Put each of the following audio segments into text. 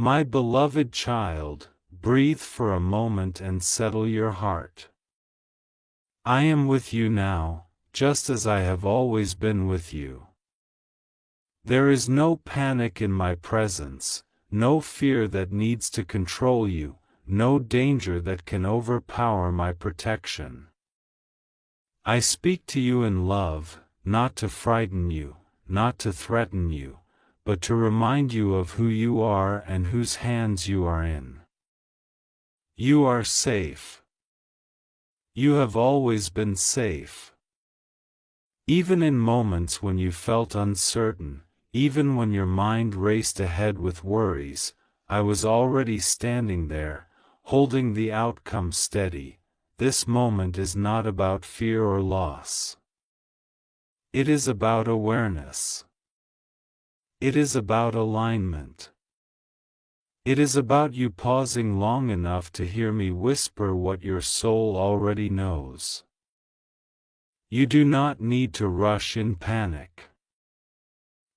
My beloved child, breathe for a moment and settle your heart. I am with you now, just as I have always been with you. There is no panic in my presence, no fear that needs to control you, no danger that can overpower my protection. I speak to you in love, not to frighten you, not to threaten you, but to remind you of who you are and whose hands you are in. You are safe. You have always been safe. Even in moments when you felt uncertain, even when your mind raced ahead with worries, I was already standing there, holding the outcome steady. This moment is not about fear or loss. It is about awareness. It is about alignment. It is about you pausing long enough to hear me whisper what your soul already knows. You do not need to rush in panic.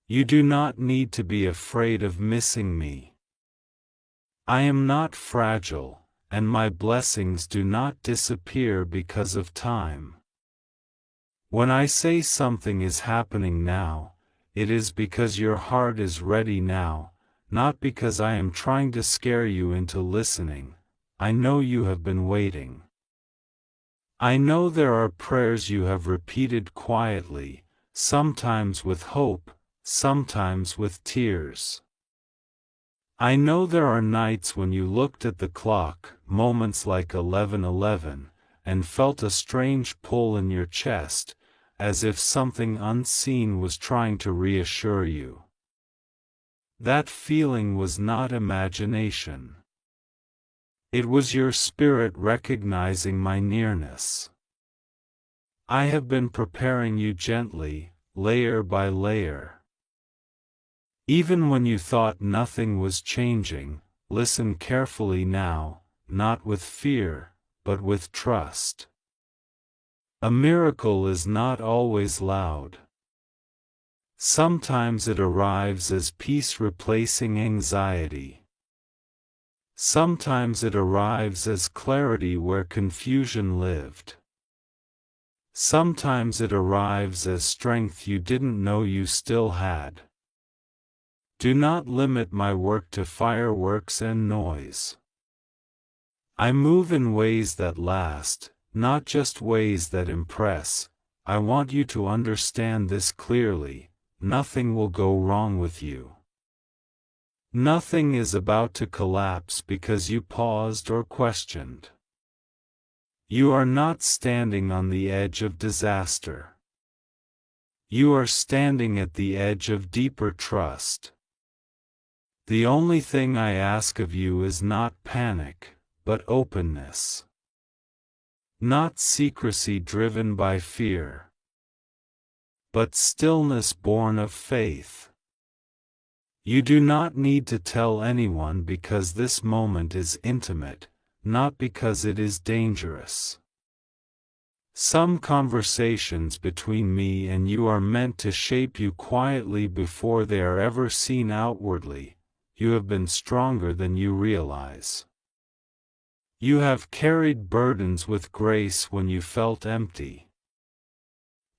You do not need to be afraid of missing me. I am not fragile, and my blessings do not disappear because of time. When I say something is happening now, it is because your heart is ready now, not because I am trying to scare you into listening. I know you have been waiting. I know there are prayers you have repeated quietly, sometimes with hope, sometimes with tears. I know there are nights when you looked at the clock, moments like 11:11, and felt a strange pull in your chest, as if something unseen was trying to reassure you. That feeling was not imagination. It was your spirit recognizing my nearness. I have been preparing you gently, layer by layer. Even when you thought nothing was changing, listen carefully now, not with fear, but with trust. A miracle is not always loud. Sometimes it arrives as peace replacing anxiety. Sometimes it arrives as clarity where confusion lived. Sometimes it arrives as strength you didn't know you still had. Do not limit my work to fireworks and noise. I move in ways that last, not just ways that impress. I want you to understand this clearly. Nothing will go wrong with you. Nothing is about to collapse because you paused or questioned. You are not standing on the edge of disaster. You are standing at the edge of deeper trust. The only thing I ask of you is not panic, but openness. Not secrecy driven by fear, but stillness born of faith. You do not need to tell anyone because this moment is intimate, not because it is dangerous. Some conversations between me and you are meant to shape you quietly before they are ever seen outwardly. You have been stronger than you realize. You have carried burdens with grace when you felt empty.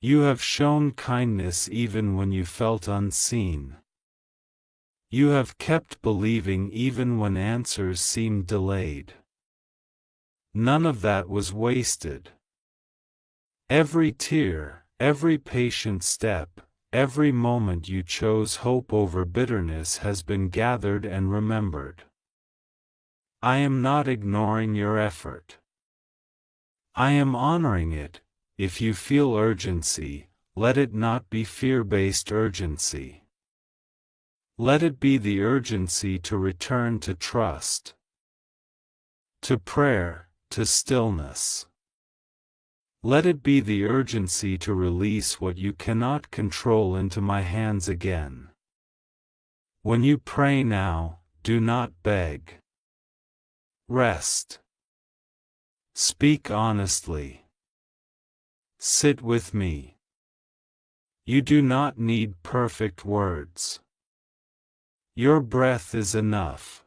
You have shown kindness even when you felt unseen. You have kept believing even when answers seemed delayed. None of that was wasted. Every tear, every patient step, every moment you chose hope over bitterness has been gathered and remembered. I am not ignoring your effort. I am honoring it. If you feel urgency, let it not be fear-based urgency. Let it be the urgency to return to trust, to prayer, to stillness. Let it be the urgency to release what you cannot control into my hands again. When you pray now, do not beg. Rest. Speak honestly. Sit with me. You do not need perfect words. Your breath is enough.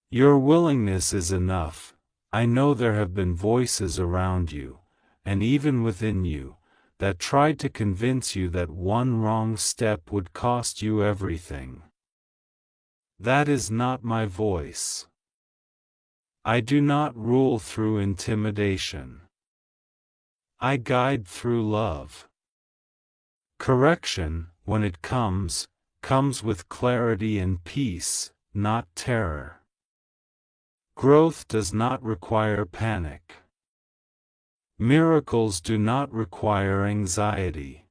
Your willingness is enough. I know there have been voices around you, and even within you, that tried to convince you that one wrong step would cost you everything. That is not my voice. I do not rule through intimidation. I guide through love. Correction, when it comes with clarity and peace, not terror. Growth does not require panic. Miracles do not require anxiety.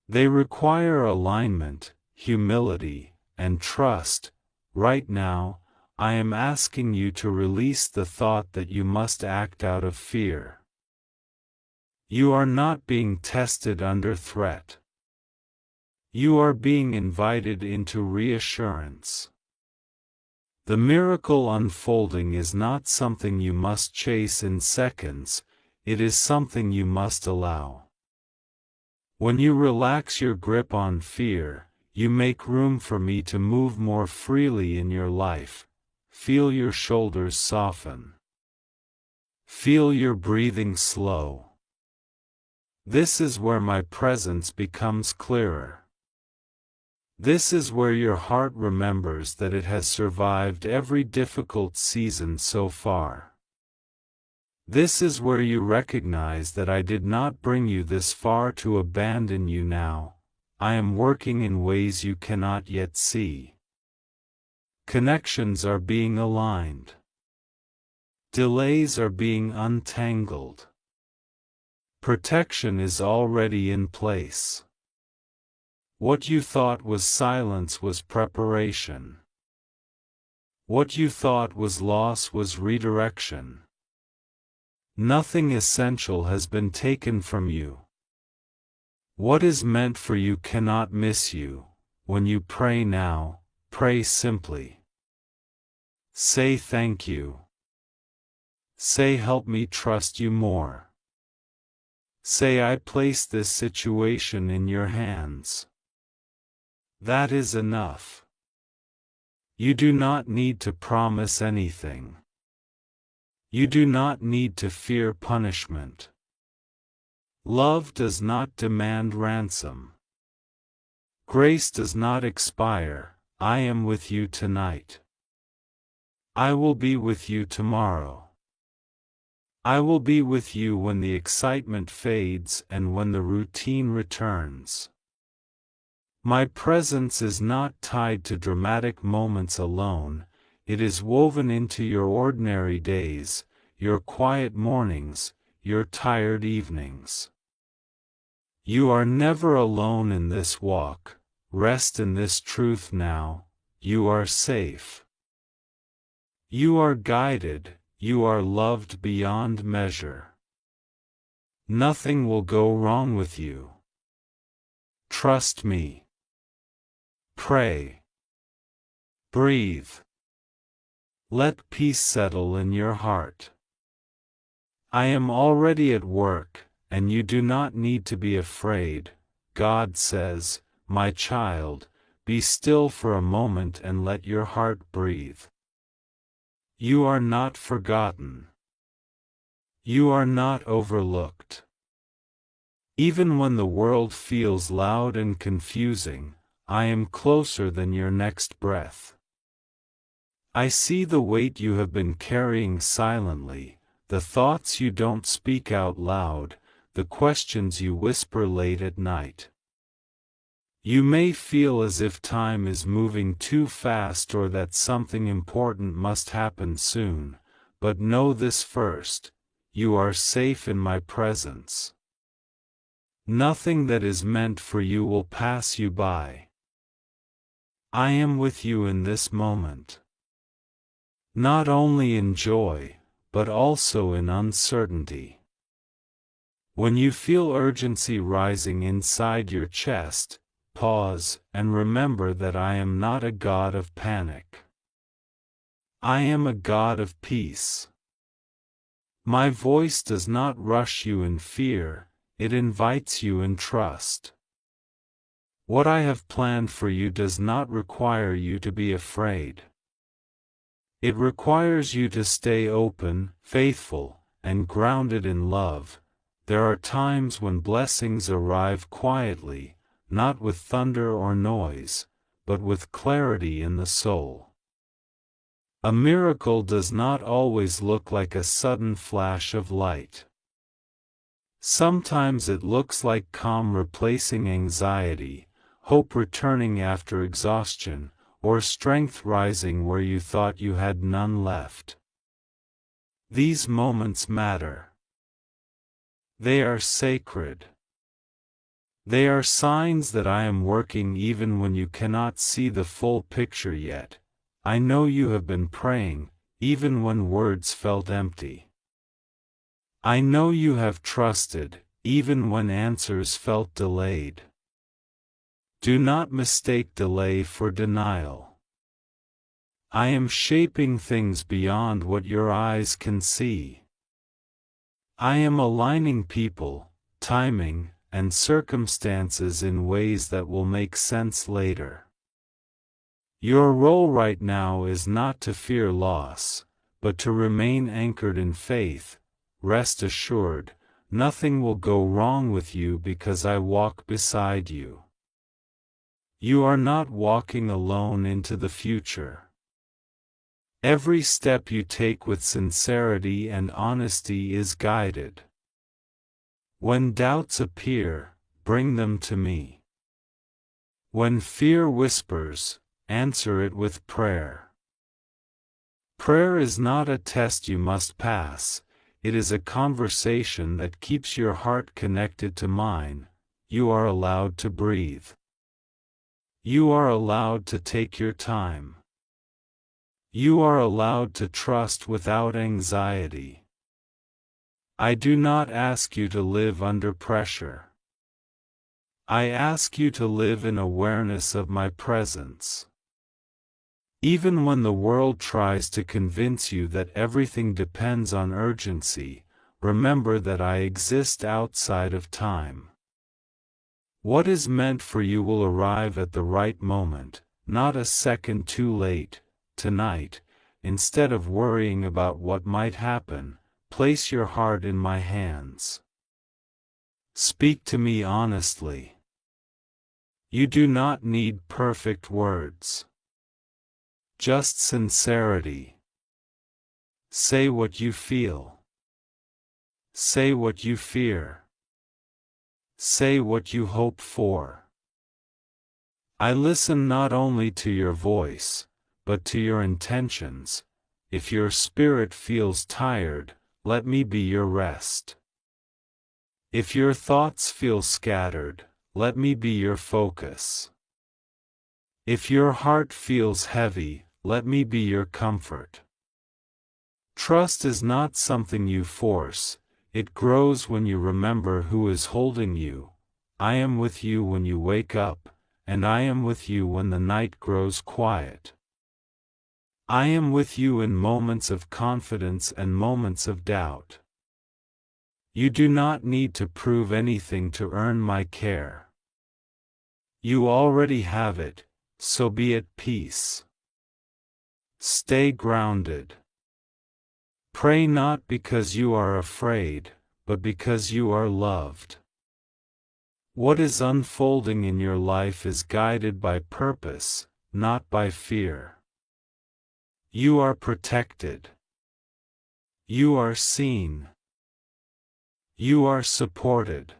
They require alignment, humility, and trust. Right now, I am asking you to release the thought that you must act out of fear. You are not being tested under threat. You are being invited into reassurance. The miracle unfolding is not something you must chase in seconds, it is something you must allow. When you relax your grip on fear, you make room for me to move more freely in your life. Feel your shoulders soften. Feel your breathing slow. This is where my presence becomes clearer. This is where your heart remembers that it has survived every difficult season so far. This is where you recognize that I did not bring you this far to abandon you now. I am working in ways you cannot yet see. Connections are being aligned. Delays are being untangled. Protection is already in place. What you thought was silence was preparation. What you thought was loss was redirection. Nothing essential has been taken from you. What is meant for you cannot miss you. When you pray now, pray simply. Say thank you. Say help me trust you more. Say I place this situation in your hands. That is enough. You do not need to promise anything. You do not need to fear punishment. Love does not demand ransom. Grace does not expire. I am with you tonight. I will be with you tomorrow. I will be with you when the excitement fades and when the routine returns. My presence is not tied to dramatic moments alone, it is woven into your ordinary days, your quiet mornings, your tired evenings. You are never alone in this walk. Rest in this truth now. You are safe. You are guided, you are loved beyond measure. Nothing will go wrong with you. Trust me. Pray. Breathe. Let peace settle in your heart. I am already at work, and you do not need to be afraid. God says, my child, be still for a moment and let your heart breathe. You are not forgotten. You are not overlooked. Even when the world feels loud and confusing, I am closer than your next breath. I see the weight you have been carrying silently, the thoughts you don't speak out loud, the questions you whisper late at night. You may feel as if time is moving too fast or that something important must happen soon, but know this first: you are safe in my presence. Nothing that is meant for you will pass you by. I am with you in this moment. Not only in joy, but also in uncertainty. When you feel urgency rising inside your chest, pause and remember that I am not a God of panic. I am a God of peace. My voice does not rush you in fear, it invites you in trust. What I have planned for you does not require you to be afraid. It requires you to stay open, faithful, and grounded in love. There are times when blessings arrive quietly, not with thunder or noise, but with clarity in the soul. A miracle does not always look like a sudden flash of light. Sometimes it looks like calm replacing anxiety, hope returning after exhaustion, or strength rising where you thought you had none left. These moments matter. They are sacred. They are signs that I am working even when you cannot see the full picture yet. I know you have been praying, even when words felt empty. I know you have trusted, even when answers felt delayed. Do not mistake delay for denial. I am shaping things beyond what your eyes can see. I am aligning people, timing, and circumstances in ways that will make sense later. Your role right now is not to fear loss, but to remain anchored in faith. Rest assured, nothing will go wrong with you because I walk beside you. You are not walking alone into the future. Every step you take with sincerity and honesty is guided. When doubts appear, bring them to me. When fear whispers, answer it with prayer. Prayer is not a test you must pass, it is a conversation that keeps your heart connected to mine. You are allowed to breathe. You are allowed to take your time. You are allowed to trust without anxiety. I do not ask you to live under pressure. I ask you to live in awareness of my presence. Even when the world tries to convince you that everything depends on urgency, remember that I exist outside of time. What is meant for you will arrive at the right moment, not a second too late. Tonight, instead of worrying about what might happen, place your heart in my hands. Speak to me honestly. You do not need perfect words. Just sincerity. Say what you feel. Say what you fear. Say what you hope for. I listen not only to your voice, but to your intentions. If your spirit feels tired, let me be your rest. If your thoughts feel scattered, let me be your focus. If your heart feels heavy, let me be your comfort. Trust is not something you force, it grows when you remember who is holding you. I am with you when you wake up, and I am with you when the night grows quiet. I am with you in moments of confidence and moments of doubt. You do not need to prove anything to earn my care. You already have it, so be at peace. Stay grounded. Pray not because you are afraid, but because you are loved. What is unfolding in your life is guided by purpose, not by fear. You are protected. You are seen. You are supported.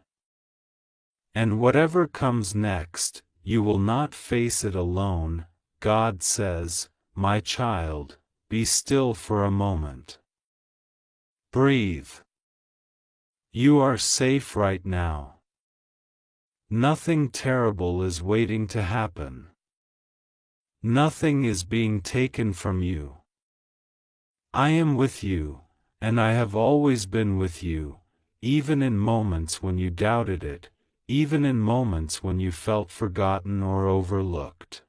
And whatever comes next, you will not face it alone. God says, my child, be still for a moment. Breathe. You are safe right now. Nothing terrible is waiting to happen. Nothing is being taken from you. I am with you, and I have always been with you, even in moments when you doubted it, even in moments when you felt forgotten or overlooked.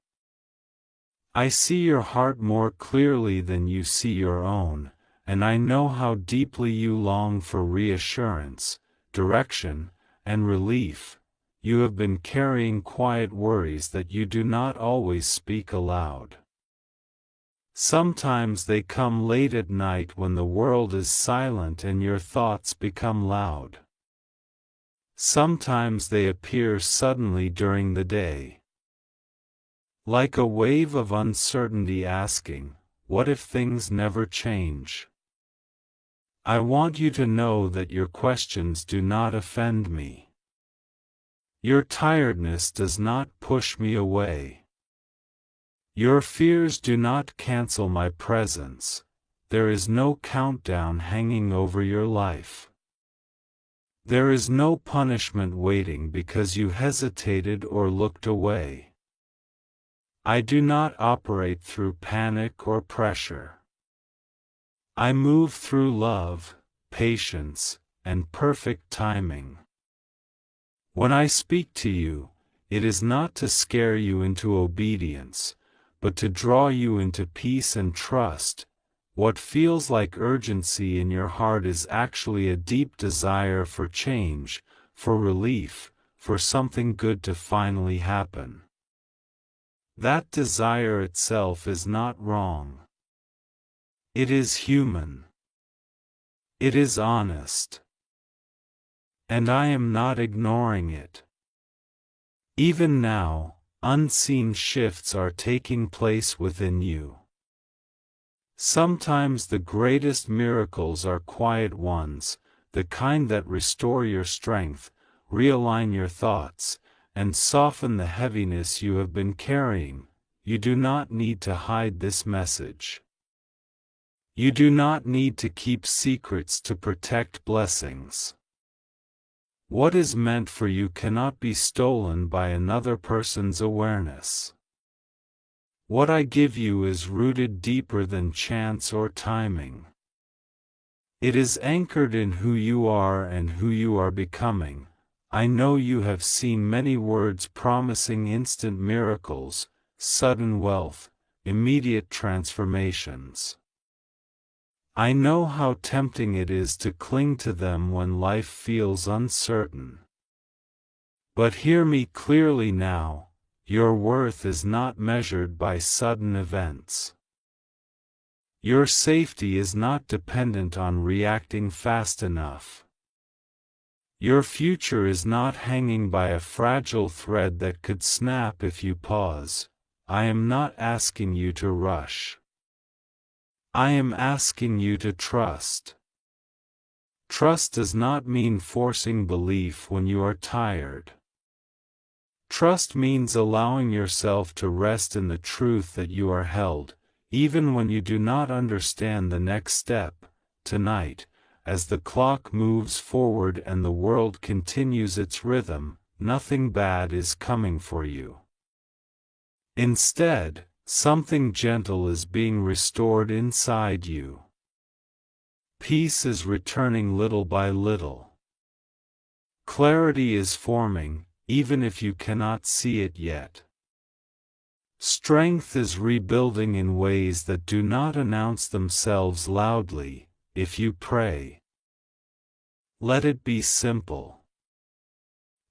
I see your heart more clearly than you see your own, and I know how deeply you long for reassurance, direction, and relief. You have been carrying quiet worries that you do not always speak aloud. Sometimes they come late at night when the world is silent and your thoughts become loud. Sometimes they appear suddenly during the day. Like a wave of uncertainty asking, what if things never change? I want you to know that your questions do not offend me. Your tiredness does not push me away. Your fears do not cancel my presence. There is no countdown hanging over your life. There is no punishment waiting because you hesitated or looked away. I do not operate through panic or pressure. I move through love, patience, and perfect timing. When I speak to you, it is not to scare you into obedience, but to draw you into peace and trust. What feels like urgency in your heart is actually a deep desire for change, for relief, for something good to finally happen. That desire itself is not wrong. It is human. It is honest. And I am not ignoring it. Even now, unseen shifts are taking place within you. Sometimes the greatest miracles are quiet ones, the kind that restore your strength, realign your thoughts, and soften the heaviness you have been carrying. You do not need to hide this message. You do not need to keep secrets to protect blessings. What is meant for you cannot be stolen by another person's awareness. What I give you is rooted deeper than chance or timing. It is anchored in who you are and who you are becoming. I know you have seen many words promising instant miracles, sudden wealth, immediate transformations. I know how tempting it is to cling to them when life feels uncertain. But hear me clearly now, your worth is not measured by sudden events. Your safety is not dependent on reacting fast enough. Your future is not hanging by a fragile thread that could snap if you pause. I am not asking you to rush. I am asking you to trust. Trust does not mean forcing belief when you are tired. Trust means allowing yourself to rest in the truth that you are held, even when you do not understand the next step. Tonight, as the clock moves forward and the world continues its rhythm, nothing bad is coming for you. Instead, something gentle is being restored inside you. Peace is returning little by little. Clarity is forming, even if you cannot see it yet. Strength is rebuilding in ways that do not announce themselves loudly. If you pray, let it be simple.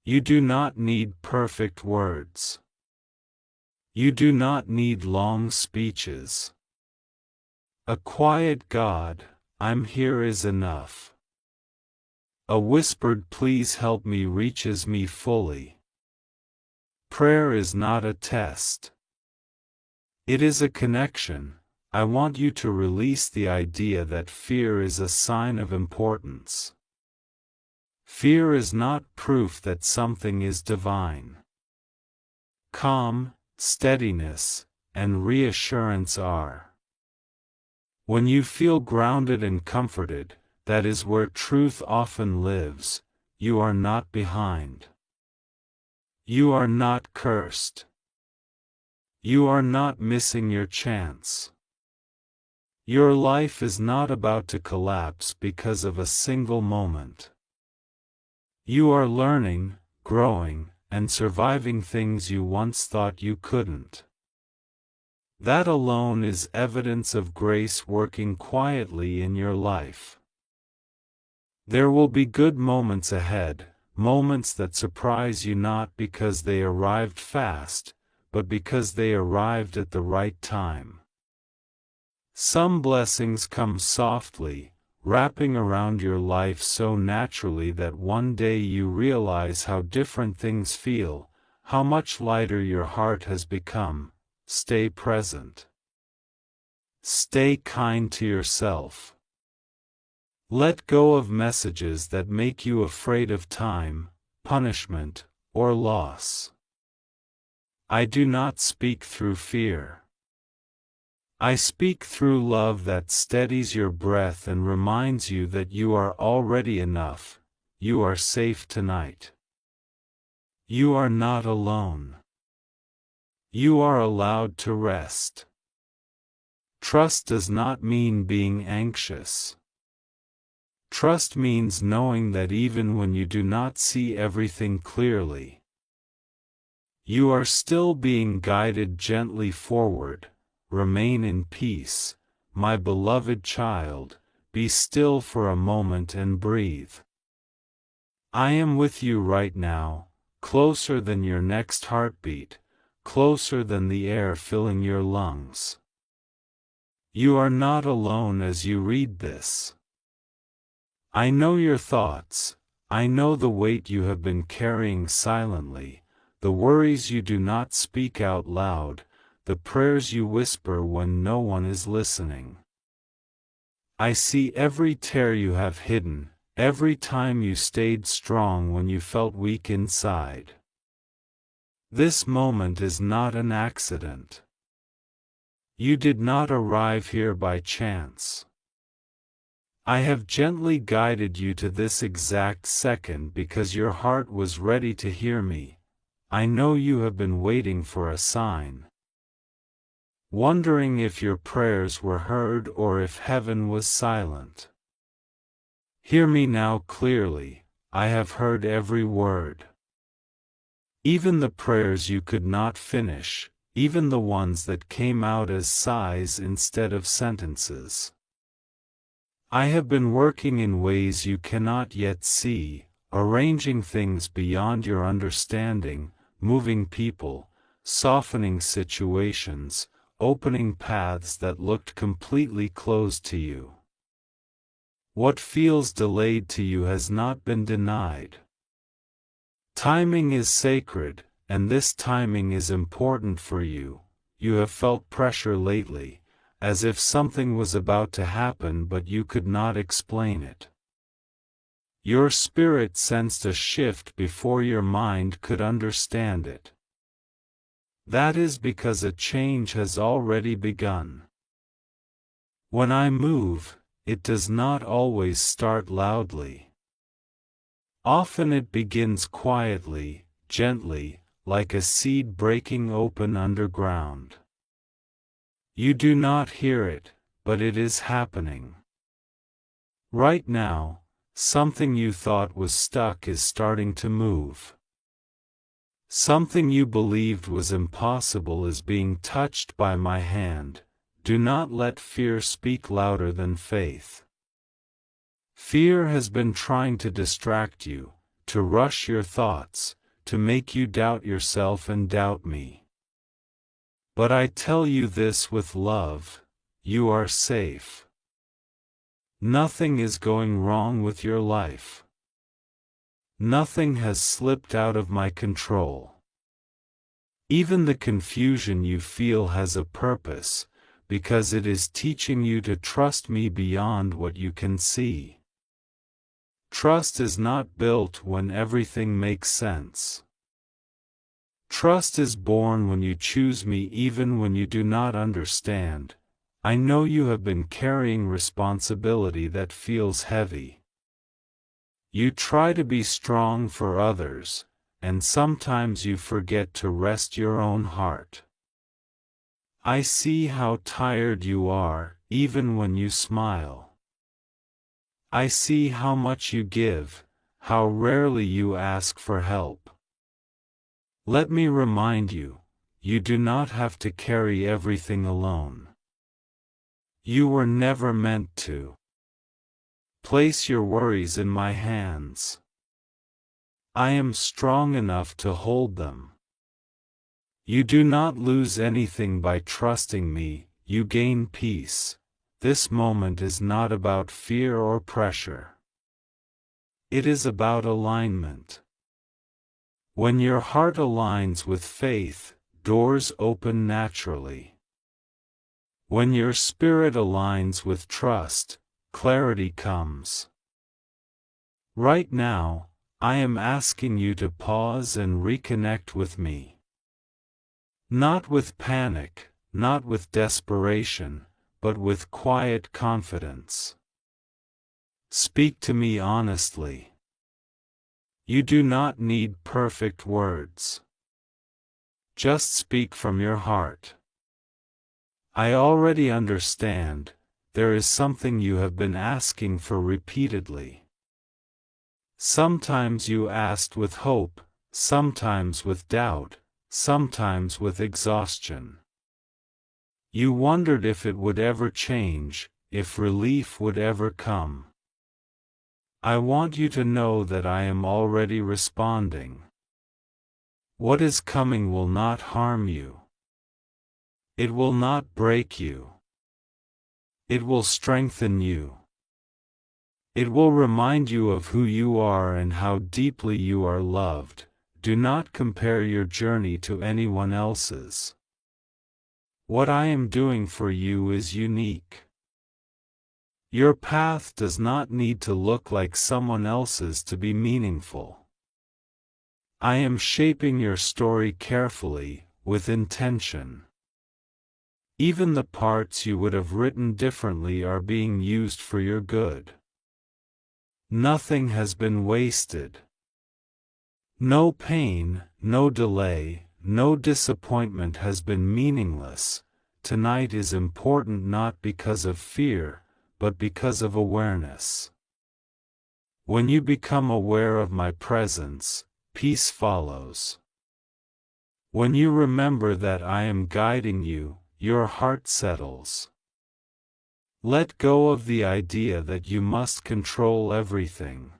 You do not need perfect words. You do not need long speeches. A quiet "God, I'm here" is enough. A whispered "Please help me" reaches me fully. Prayer is not a test. It is a connection. I want you to release the idea that fear is a sign of importance. Fear is not proof that something is divine. Calm, steadiness, and reassurance are. When you feel grounded and comforted, that is where truth often lives. You are not behind. You are not cursed. You are not missing your chance. Your life is not about to collapse because of a single moment. You are learning, growing, and surviving things you once thought you couldn't. That alone is evidence of grace working quietly in your life. There will be good moments ahead, moments that surprise you not because they arrived fast, but because they arrived at the right time. Some blessings come softly, wrapping around your life so naturally that one day you realize how different things feel, how much lighter your heart has become. Stay present. Stay kind to yourself. Let go of messages that make you afraid of time, punishment, or loss. I do not speak through fear. I speak through love that steadies your breath and reminds you that you are already enough. You are safe tonight. You are not alone. You are allowed to rest. Trust does not mean being anxious. Trust means knowing that even when you do not see everything clearly, you are still being guided gently forward. Remain in peace, my beloved child. Be still for a moment and breathe. I am with you right now, closer than your next heartbeat, closer than the air filling your lungs. You are not alone as you read this. I know your thoughts. I know the weight you have been carrying silently, the worries you do not speak out loud, the prayers you whisper when no one is listening. I see every tear you have hidden, every time you stayed strong when you felt weak inside. This moment is not an accident. You did not arrive here by chance. I have gently guided you to this exact second because your heart was ready to hear me. I know you have been waiting for a sign, wondering if your prayers were heard or if heaven was silent. Hear me now clearly. I have heard every word. Even the prayers you could not finish, even the ones that came out as sighs instead of sentences. I have been working in ways you cannot yet see, arranging things beyond your understanding, moving people, softening situations, opening paths that looked completely closed to you. What feels delayed to you has not been denied. Timing is sacred, and this timing is important for you. You have felt pressure lately, as if something was about to happen but you could not explain it. Your spirit sensed a shift before your mind could understand it. That is because a change has already begun. When I move, it does not always start loudly. Often it begins quietly, gently, like a seed breaking open underground. You do not hear it, but it is happening. Right now, something you thought was stuck is starting to move. Something you believed was impossible is being touched by my hand. Do not let fear speak louder than faith. Fear has been trying to distract you, to rush your thoughts, to make you doubt yourself and doubt me. But I tell you this with love, you are safe. Nothing is going wrong with your life. Nothing has slipped out of my control. Even the confusion you feel has a purpose, because it is teaching you to trust me beyond what you can see. Trust is not built when everything makes sense. Trust is born when you choose me even when you do not understand. I know you have been carrying responsibility that feels heavy. You try to be strong for others, and sometimes you forget to rest your own heart. I see how tired you are, even when you smile. I see how much you give, how rarely you ask for help. Let me remind you, you do not have to carry everything alone. You were never meant to. Place your worries in my hands. I am strong enough to hold them. You do not lose anything by trusting me, you gain peace, this moment is not about fear or pressure. It is about alignment. When your heart aligns with faith, doors open naturally. When your spirit aligns with trust, clarity comes. Right now, I am asking you to pause and reconnect with me. Not with panic, not with desperation, but with quiet confidence. Speak to me honestly. You do not need perfect words. Just speak from your heart. I already understand, there is something you have been asking for repeatedly. Sometimes you asked with hope, sometimes with doubt, sometimes with exhaustion. You wondered if it would ever change, if relief would ever come. I want you to know that I am already responding. What is coming will not harm you. It will not break you. It will strengthen you. It will remind you of who you are and how deeply you are loved. Do not compare your journey to anyone else's. What I am doing for you is unique. Your path does not need to look like someone else's to be meaningful. I am shaping your story carefully, with intention. Even the parts you would have written differently are being used for your good. Nothing has been wasted. No pain, no delay, no disappointment has been meaningless. Tonight is important not because of fear, but because of awareness. When you become aware of my presence, peace follows. When you remember that I am guiding you, your heart settles. Let go of the idea that you must control everything.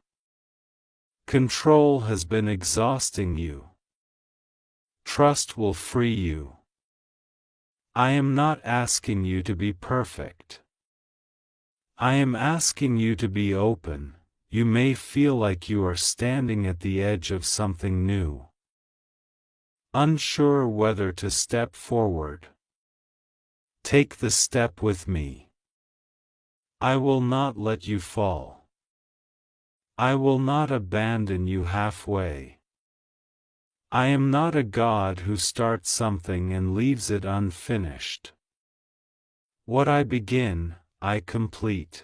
Control has been exhausting you. Trust will free you. I am not asking you to be perfect. I am asking you to be open. You may feel like you are standing at the edge of something new. Unsure whether to step forward. Take the step with me. I will not let you fall. I will not abandon you halfway. I am not a God who starts something and leaves it unfinished. What I begin, I complete.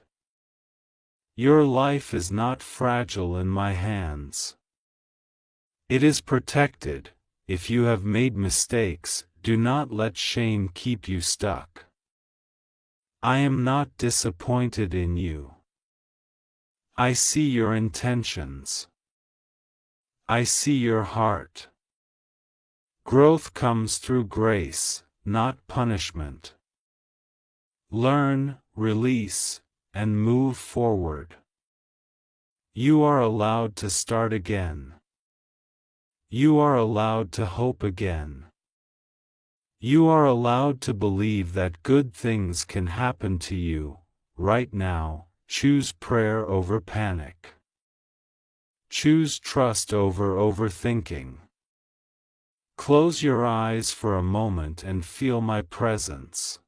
Your life is not fragile in my hands. It is protected. If you have made mistakes, do not let shame keep you stuck. I am not disappointed in you. I see your intentions. I see your heart. Growth comes through grace, not punishment. Learn, release, and move forward. You are allowed to start again. You are allowed to hope again. You are allowed to believe that good things can happen to you. Right now, choose prayer over panic. Choose trust over overthinking. Close your eyes for a moment and feel my presence.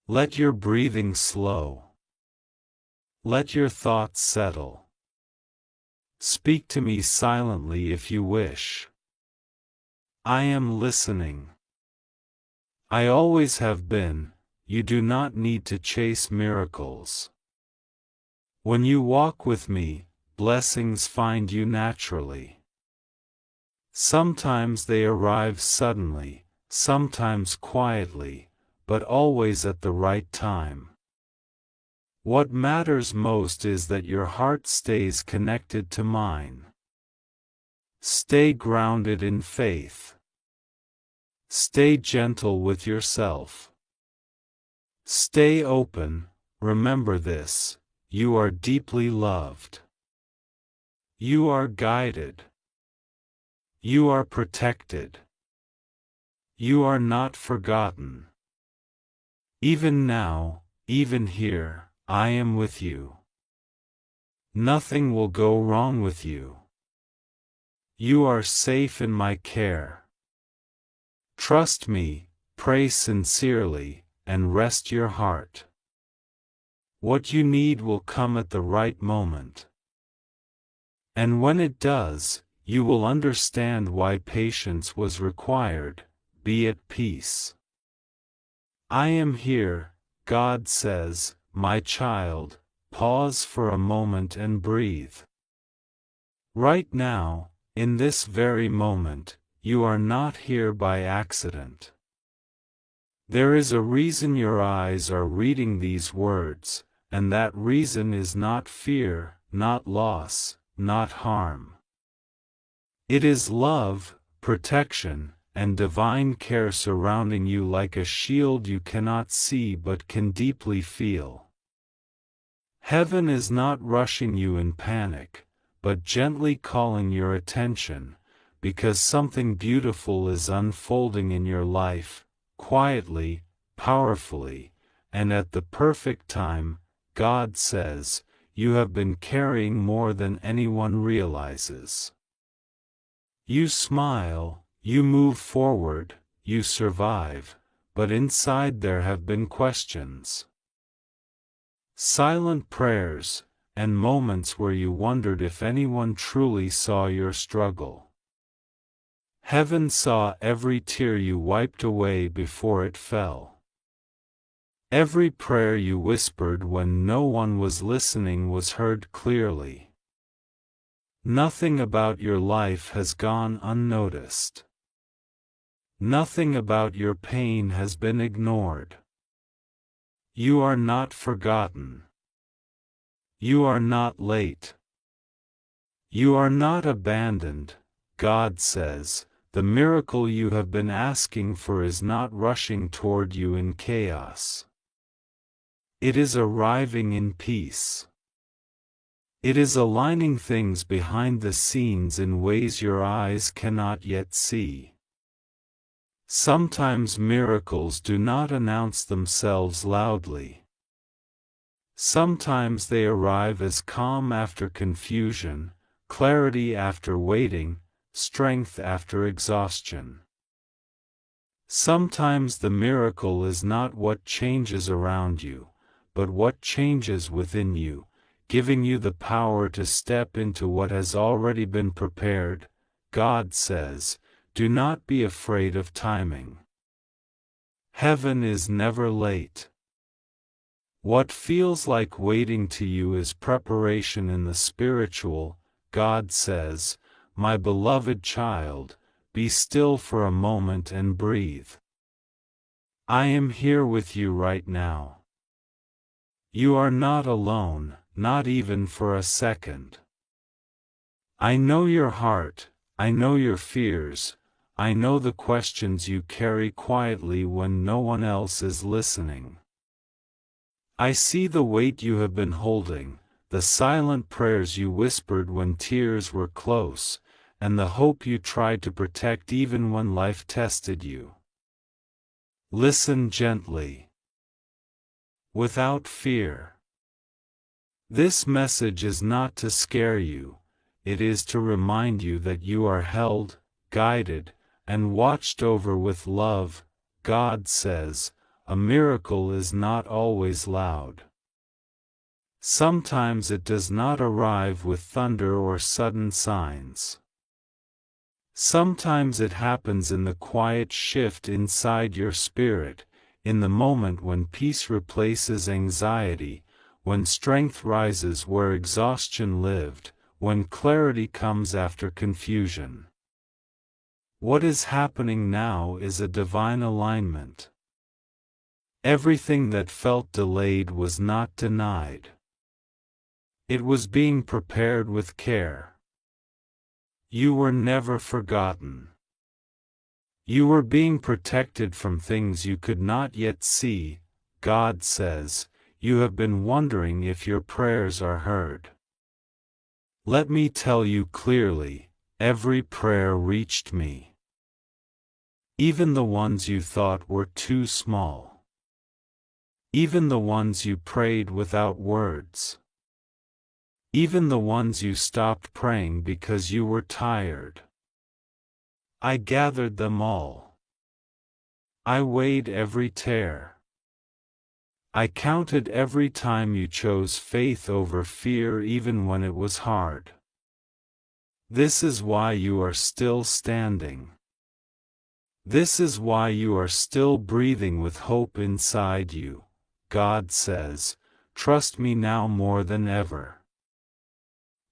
Let your breathing slow. Let your thoughts settle. Speak to me silently if you wish. I am listening. I always have been. You do not need to chase miracles. When you walk with me, blessings find you naturally. Sometimes they arrive suddenly, sometimes quietly, but always at the right time. What matters most is that your heart stays connected to mine. Stay grounded in faith. Stay gentle with yourself. Stay open. Remember this: you are deeply loved. You are guided. You are protected. You are not forgotten. Even now, even here, I am with you. Nothing will go wrong with you. You are safe in my care. Trust me, pray sincerely, and rest your heart. What you need will come at the right moment. And when it does, you will understand why patience was required. Be at peace. I am here, God says, my child. Pause for a moment and breathe. Right now, in this very moment, you are not here by accident. There is a reason your eyes are reading these words, and that reason is not fear, not loss, not harm. It is love, protection, and divine care surrounding you like a shield you cannot see but can deeply feel. Heaven is not rushing you in panic, but gently calling your attention, because something beautiful is unfolding in your life, quietly, powerfully, and at the perfect time. God says, you have been carrying more than anyone realizes. You smile, you move forward, you survive, but inside there have been questions. Silent prayers, and moments where you wondered if anyone truly saw your struggle. Heaven saw every tear you wiped away before it fell. Every prayer you whispered when no one was listening was heard clearly. Nothing about your life has gone unnoticed. Nothing about your pain has been ignored. You are not forgotten. You are not late. You are not abandoned. God says, the miracle you have been asking for is not rushing toward you in chaos. It is arriving in peace. It is aligning things behind the scenes in ways your eyes cannot yet see. Sometimes miracles do not announce themselves loudly. Sometimes they arrive as calm after confusion, clarity after waiting, strength after exhaustion. Sometimes the miracle is not what changes around you, but what changes within you, giving you the power to step into what has already been prepared. God says, do not be afraid of timing. Heaven is never late. What feels like waiting to you is preparation in the spiritual. God says, my beloved child, be still for a moment and breathe. I am here with you right now. You are not alone, not even for a second. I know your heart, I know your fears, I know the questions you carry quietly when no one else is listening. I see the weight you have been holding, the silent prayers you whispered when tears were close, and the hope you tried to protect even when life tested you. Listen gently. Without fear. This message is not to scare you, it is to remind you that you are held, guided, and watched over with love. God says, a miracle is not always loud. Sometimes it does not arrive with thunder or sudden signs. Sometimes it happens in the quiet shift inside your spirit, in the moment when peace replaces anxiety, when strength rises where exhaustion lived, when clarity comes after confusion. What is happening now is a divine alignment. Everything that felt delayed was not denied. It was being prepared with care. You were never forgotten. You were being protected from things you could not yet see. God says, you have been wondering if your prayers are heard. Let me tell you clearly, every prayer reached me. Even the ones you thought were too small. even the ones you prayed without words. Even the ones you stopped praying because you were tired. I gathered them all. I weighed every tear. I counted every time you chose faith over fear even when it was hard. This is why you are still standing. This is why you are still breathing with hope inside you. God says, trust me now more than ever.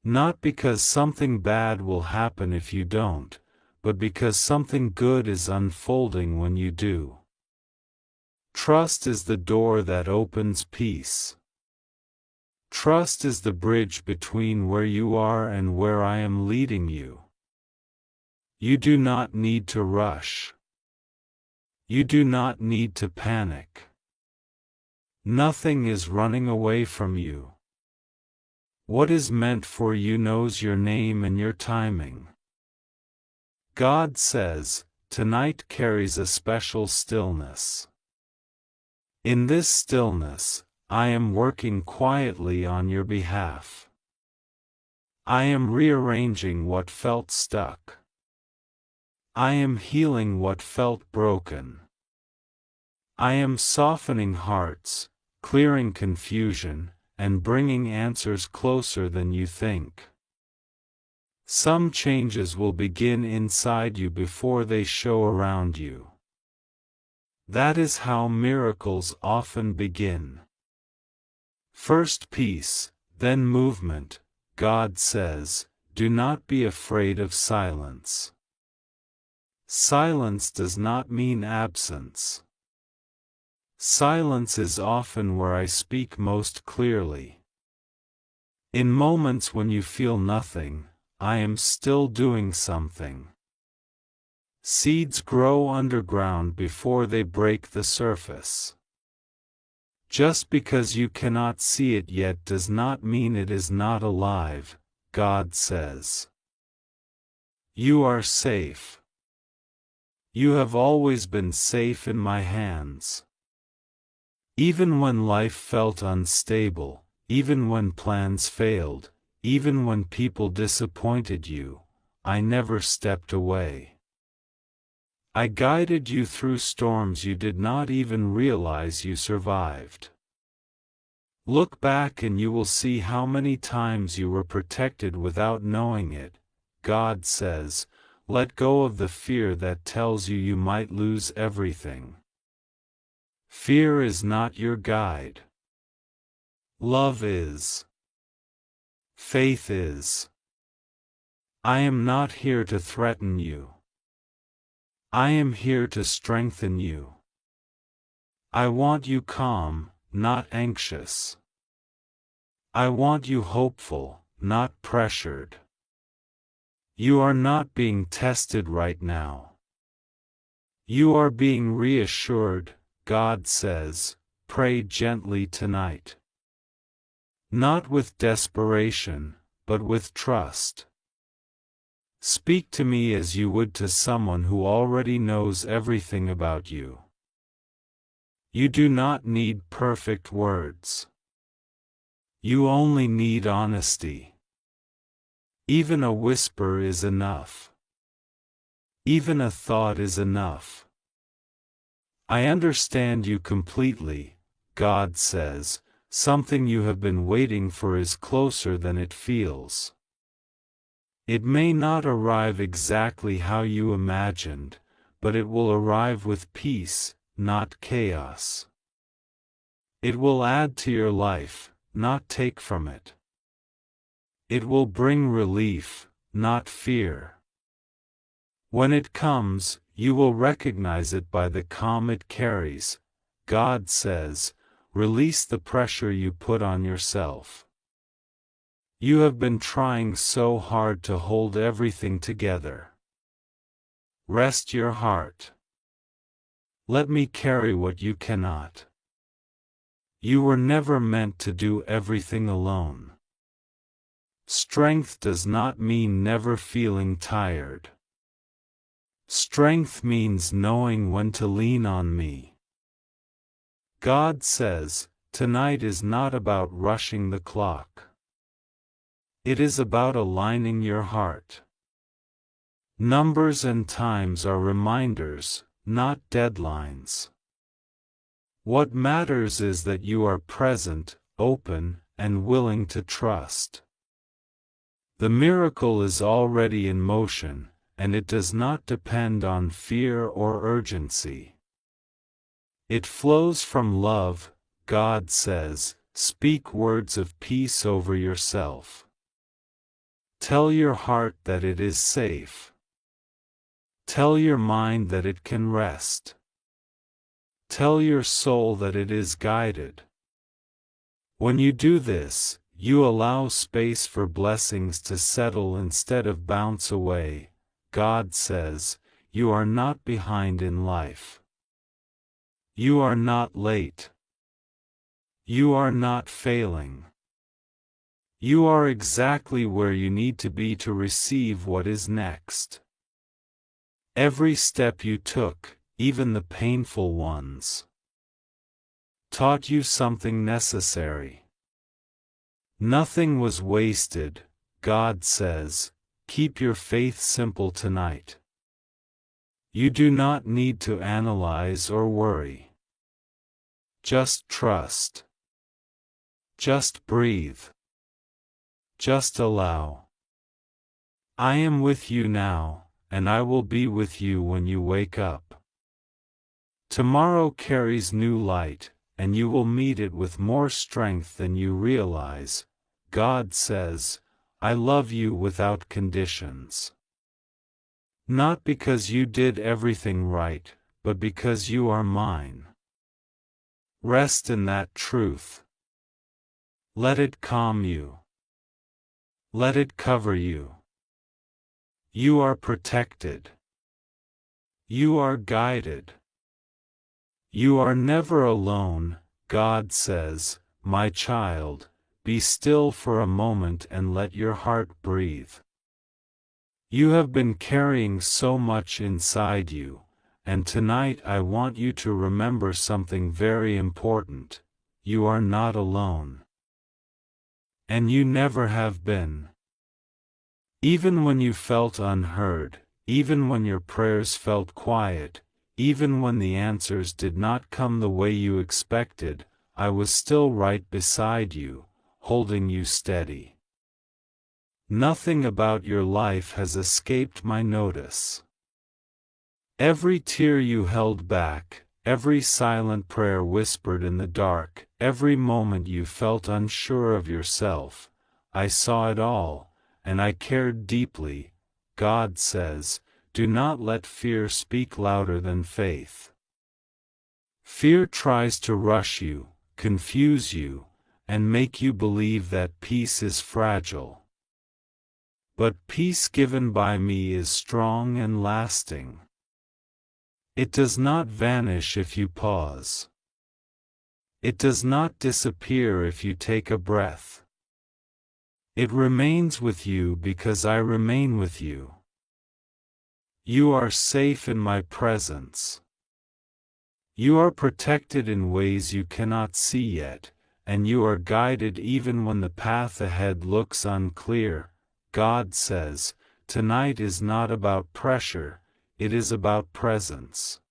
Not because something bad will happen if you don't, but because something good is unfolding when you do. Trust is the door that opens peace. Trust is the bridge between where you are and where I am leading you. You do not need to rush. You do not need to panic. Nothing is running away from you. What is meant for you knows your name and your timing. God says, tonight carries a special stillness. In this stillness, I am working quietly on your behalf. I am rearranging what felt stuck. I am healing what felt broken. I am softening hearts, clearing confusion, and bringing answers closer than you think. Some changes will begin inside you before they show around you. That is how miracles often begin. First peace, then movement. God says, do not be afraid of silence. Silence does not mean absence. Silence is often where I speak most clearly. In moments when you feel nothing, I am still doing something. Seeds grow underground before they break the surface. Just because you cannot see it yet does not mean it is not alive, God says. You are safe. You have always been safe in my hands. Even when life felt unstable, even when plans failed, even when people disappointed you, I never stepped away. I guided you through storms you did not even realize you survived. Look back and you will see how many times you were protected without knowing it. God says, let go of the fear that tells you you might lose everything. Fear is not your guide. Love is. Faith is. I am not here to threaten you. I am here to strengthen you. I want you calm, not anxious. I want you hopeful, not pressured. You are not being tested right now. You are being reassured. God says, pray gently tonight. Not with desperation, but with trust. Speak to me as you would to someone who already knows everything about you. You do not need perfect words. You only need honesty. Even a whisper is enough. Even a thought is enough. I understand you completely, God says, something you have been waiting for is closer than it feels. It may not arrive exactly how you imagined, but it will arrive with peace, not chaos. It will add to your life, not take from it. It will bring relief, not fear. When it comes, you will recognize it by the calm it carries. God says, release the pressure you put on yourself. You have been trying so hard to hold everything together. Rest your heart. Let me carry what you cannot. You were never meant to do everything alone. Strength does not mean never feeling tired. Strength means knowing when to lean on me. God says, tonight is not about rushing the clock. It is about aligning your heart. Numbers and times are reminders, not deadlines. What matters is that you are present, open, and willing to trust. The miracle is already in motion, and it does not depend on fear or urgency. It flows from love. God says, speak words of peace over yourself. Tell your heart that it is safe. Tell your mind that it can rest. Tell your soul that it is guided. When you do this, you allow space for blessings to settle instead of bounce away. God says, you are not behind in life. You are not late. You are not failing. You are exactly where you need to be to receive what is next. Every step you took, even the painful ones, taught you something necessary. Nothing was wasted. God says, keep your faith simple tonight. You do not need to analyze or worry. Just trust. Just breathe. Just allow. I am with you now, and I will be with you when you wake up. Tomorrow carries new light, and you will meet it with more strength than you realize. God says, I love you without conditions. Not because you did everything right, but because you are mine. Rest in that truth. Let it calm you. Let it cover you. You are protected. You are guided. You are never alone. God says, my child, be still for a moment and let your heart breathe. You have been carrying so much inside you, and tonight I want you to remember something very important. You are not alone. And you never have been. Even when you felt unheard, even when your prayers felt quiet, even when the answers did not come the way you expected, I was still right beside you, holding you steady. Nothing about your life has escaped my notice. Every tear you held back, every silent prayer whispered in the dark, every moment you felt unsure of yourself, I saw it all, and I cared deeply. God says, do not let fear speak louder than faith. Fear tries to rush you, confuse you, and make you believe that peace is fragile. But peace given by me is strong and lasting. It does not vanish if you pause. It does not disappear if you take a breath. It remains with you because I remain with you. You are safe in my presence. You are protected in ways you cannot see yet, and you are guided even when the path ahead looks unclear. God says, tonight is not about pressure, it is about presence.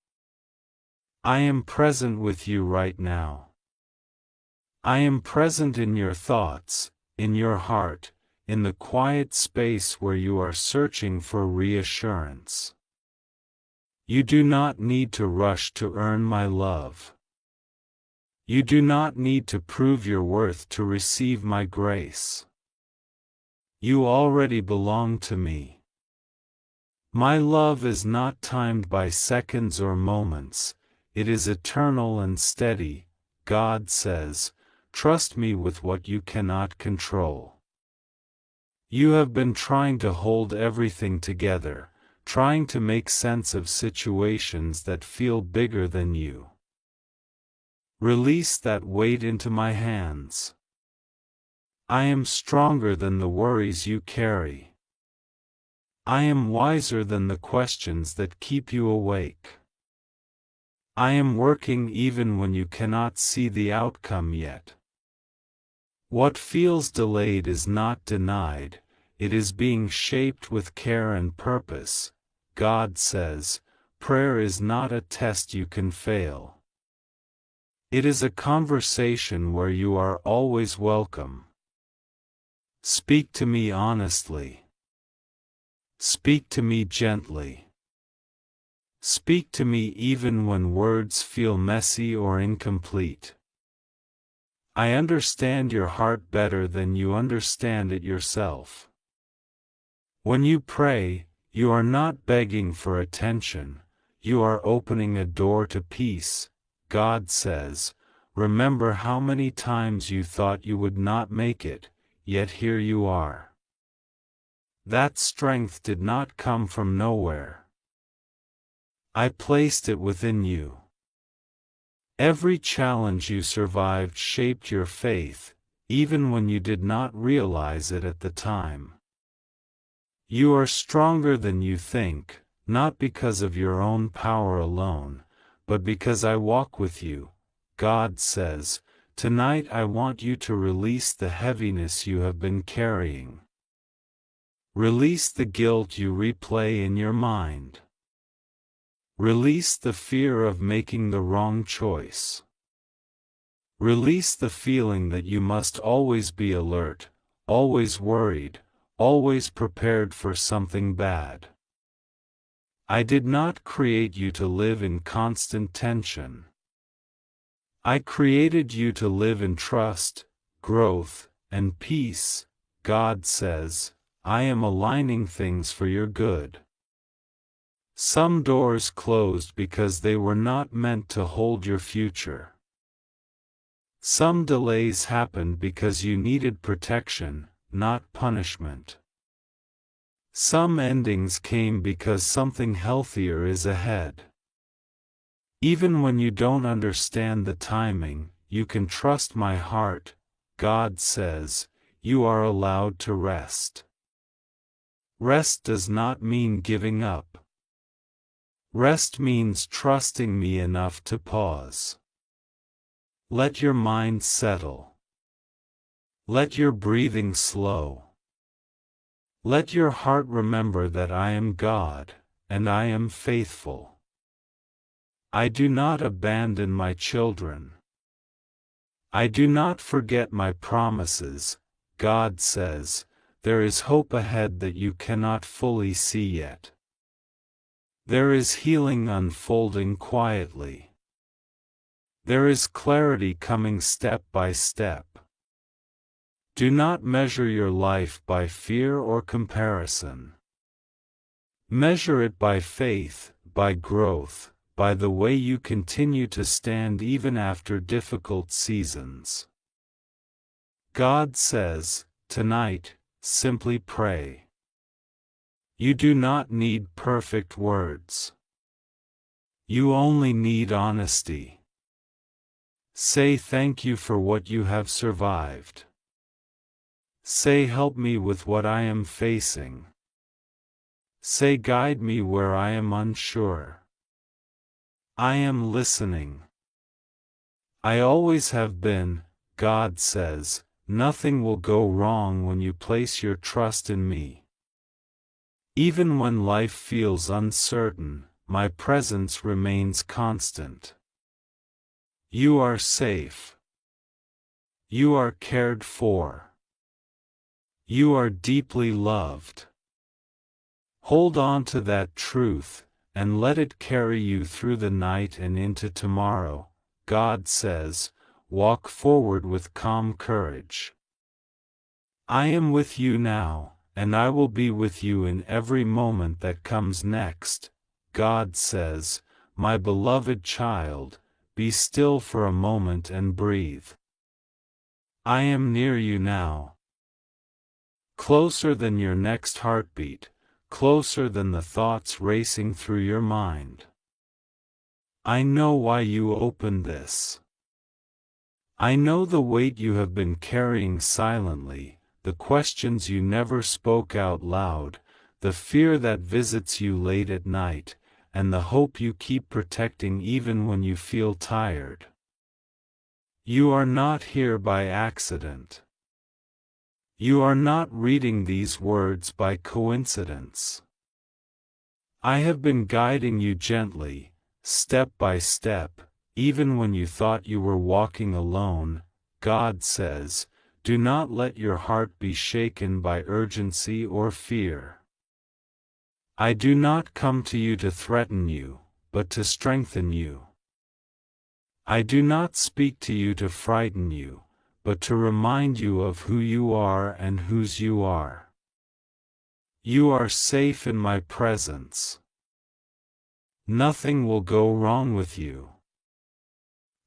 I am present with you right now. I am present in your thoughts, in your heart, in the quiet space where you are searching for reassurance. You do not need to rush to earn my love. You do not need to prove your worth to receive my grace. You already belong to me. My love is not timed by seconds or moments, it is eternal and steady. God says, trust me with what you cannot control. You have been trying to hold everything together, trying to make sense of situations that feel bigger than you. Release that weight into my hands. I am stronger than the worries you carry. I am wiser than the questions that keep you awake. I am working even when you cannot see the outcome yet. What feels delayed is not denied, it is being shaped with care and purpose. God says, prayer is not a test you can fail. It is a conversation where you are always welcome. Speak to me honestly. Speak to me gently. Speak to me even when words feel messy or incomplete. I understand your heart better than you understand it yourself. When you pray, you are not begging for attention, you are opening a door to peace. God says, remember how many times you thought you would not make it, yet here you are. That strength did not come from nowhere. I placed it within you. Every challenge you survived shaped your faith, even when you did not realize it at the time. You are stronger than you think, not because of your own power alone, but because I walk with you. God says, tonight I want you to release the heaviness you have been carrying. Release the guilt you replay in your mind. Release the fear of making the wrong choice. Release the feeling that you must always be alert, always worried, always prepared for something bad. I did not create you to live in constant tension. I created you to live in trust, growth, and peace. God says, I am aligning things for your good. Some doors closed because they were not meant to hold your future. Some delays happened because you needed protection, not punishment. Some endings came because something healthier is ahead. Even when you don't understand the timing, you can trust my heart. God says, you are allowed to rest. Rest does not mean giving up. Rest means trusting me enough to pause. Let your mind settle. Let your breathing slow. Let your heart remember that I am God, and I am faithful. I do not abandon my children. I do not forget my promises. God says, there is hope ahead that you cannot fully see yet. There is healing unfolding quietly. There is clarity coming step by step. Do not measure your life by fear or comparison. Measure it by faith, by growth, by the way you continue to stand even after difficult seasons. God says, tonight, simply pray. You do not need perfect words. You only need honesty. Say thank you for what you have survived. Say help me with what I am facing. Say guide me where I am unsure. I am listening. I always have been. God says, nothing will go wrong when you place your trust in me. Even when life feels uncertain, my presence remains constant. You are safe. You are cared for. You are deeply loved. Hold on to that truth, and let it carry you through the night and into tomorrow. God says, walk forward with calm courage. I am with you now, and I will be with you in every moment that comes next. God says, my beloved child, be still for a moment and breathe. I am near you now. Closer than your next heartbeat, closer than the thoughts racing through your mind. I know why you opened this. I know the weight you have been carrying silently, the questions you never spoke out loud, the fear that visits you late at night, and the hope you keep protecting even when you feel tired. You are not here by accident. You are not reading these words by coincidence. I have been guiding you gently, step by step, even when you thought you were walking alone. God says, do not let your heart be shaken by urgency or fear. I do not come to you to threaten you, but to strengthen you. I do not speak to you to frighten you, but to remind you of who you are and whose you are. You are safe in my presence. Nothing will go wrong with you.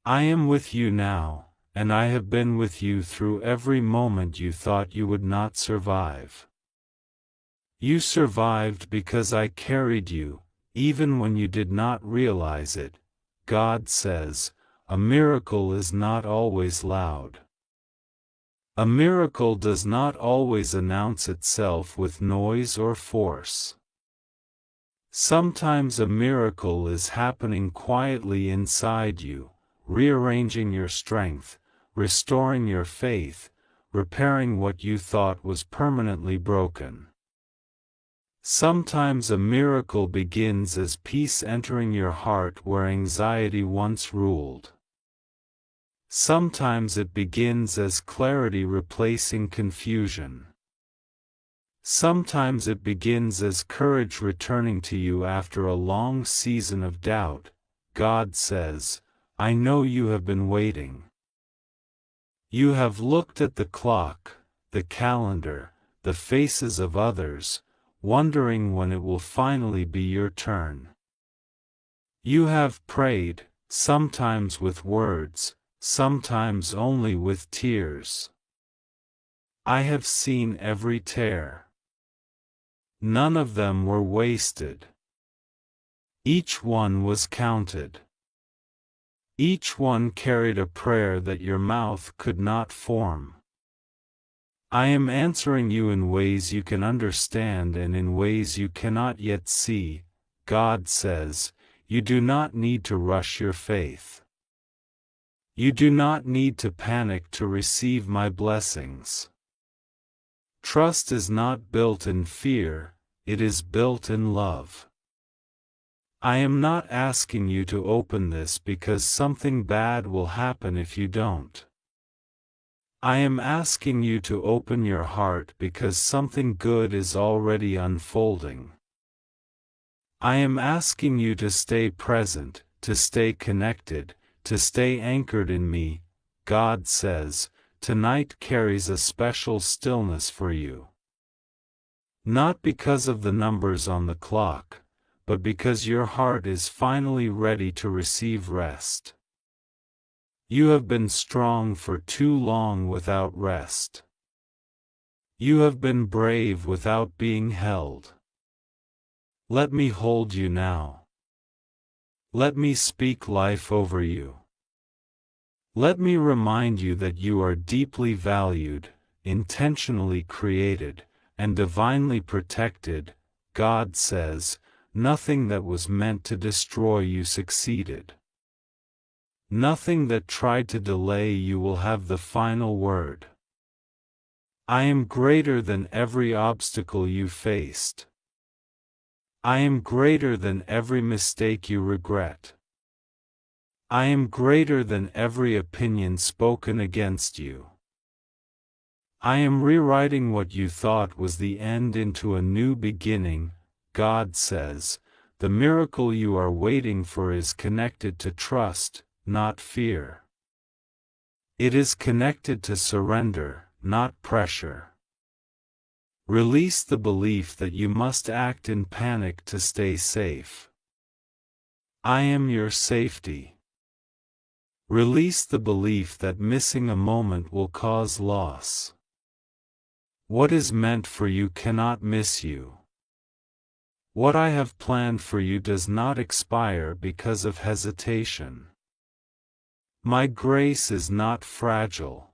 I am with you now, and I have been with you through every moment you thought you would not survive. You survived because I carried you, even when you did not realize it. God says, a miracle is not always loud. A miracle does not always announce itself with noise or force. Sometimes a miracle is happening quietly inside you, rearranging your strength, restoring your faith, repairing what you thought was permanently broken. Sometimes a miracle begins as peace entering your heart where anxiety once ruled. Sometimes it begins as clarity replacing confusion. Sometimes it begins as courage returning to you after a long season of doubt. God says, I know you have been waiting. You have looked at the clock, the calendar, the faces of others, wondering when it will finally be your turn. You have prayed, sometimes with words, sometimes only with tears. I have seen every tear. None of them were wasted. Each one was counted. Each one carried a prayer that your mouth could not form. I am answering you in ways you can understand and in ways you cannot yet see. God says, you do not need to rush your faith. You do not need to panic to receive my blessings. Trust is not built in fear, it is built in love. I am not asking you to open this because something bad will happen if you don't. I am asking you to open your heart because something good is already unfolding. I am asking you to stay present, to stay connected, to stay anchored in me. God says, tonight carries a special stillness for you. Not because of the numbers on the clock, but because your heart is finally ready to receive rest. You have been strong for too long without rest. You have been brave without being held. Let me hold you now. Let me speak life over you. Let me remind you that you are deeply valued, intentionally created, and divinely protected. God says, nothing that was meant to destroy you succeeded. Nothing that tried to delay you will have the final word. I am greater than every obstacle you faced. I am greater than every mistake you regret. I am greater than every opinion spoken against you. I am rewriting what you thought was the end into a new beginning. God says, the miracle you are waiting for is connected to trust, not fear. It is connected to surrender, not pressure. Release the belief that you must act in panic to stay safe. I am your safety. Release the belief that missing a moment will cause loss. What is meant for you cannot miss you. What I have planned for you does not expire because of hesitation. My grace is not fragile.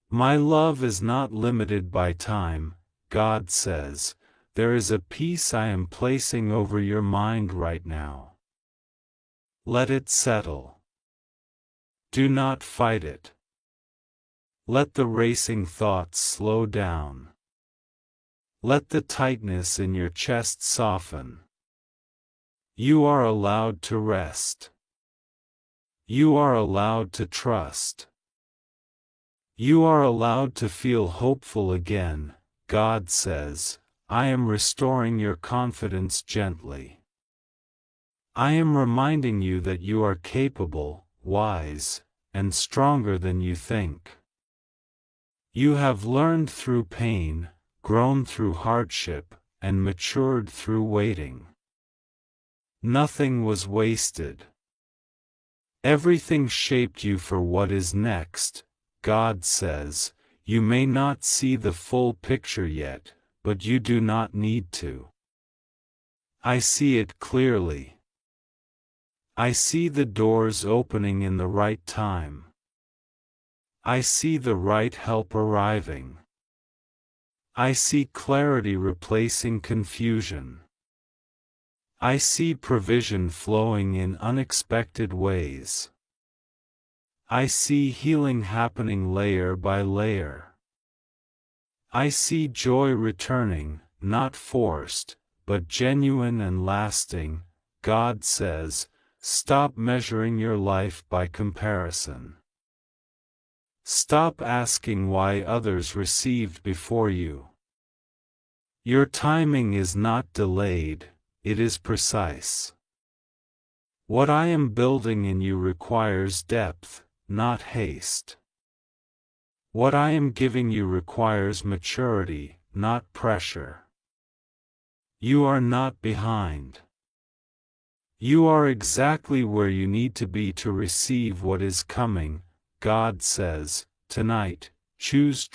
My love is not limited by time. God says, there is a peace I am placing over your mind right now. Let it settle. Do not fight it. Let the racing thoughts slow down. Let the tightness in your chest soften. You are allowed to rest. You are allowed to trust. You are allowed to feel hopeful again. God says, I am restoring your confidence gently. I am reminding you that you are capable, wise, and stronger than you think. You have learned through pain, grown through hardship, and matured through waiting. Nothing was wasted. Everything shaped you for what is next. God says, you may not see the full picture yet, but you do not need to. I see it clearly. I see the doors opening in the right time. I see the right help arriving. I see clarity replacing confusion. I see provision flowing in unexpected ways. I see healing happening layer by layer. I see joy returning, not forced, but genuine and lasting. God says, stop measuring your life by comparison. Stop asking why others received before you. Your timing is not delayed, it is precise. What I am building in you requires depth, not haste. What I am giving you requires maturity, not pressure. You are not behind. You are exactly where you need to be to receive what is coming. God says, tonight, choose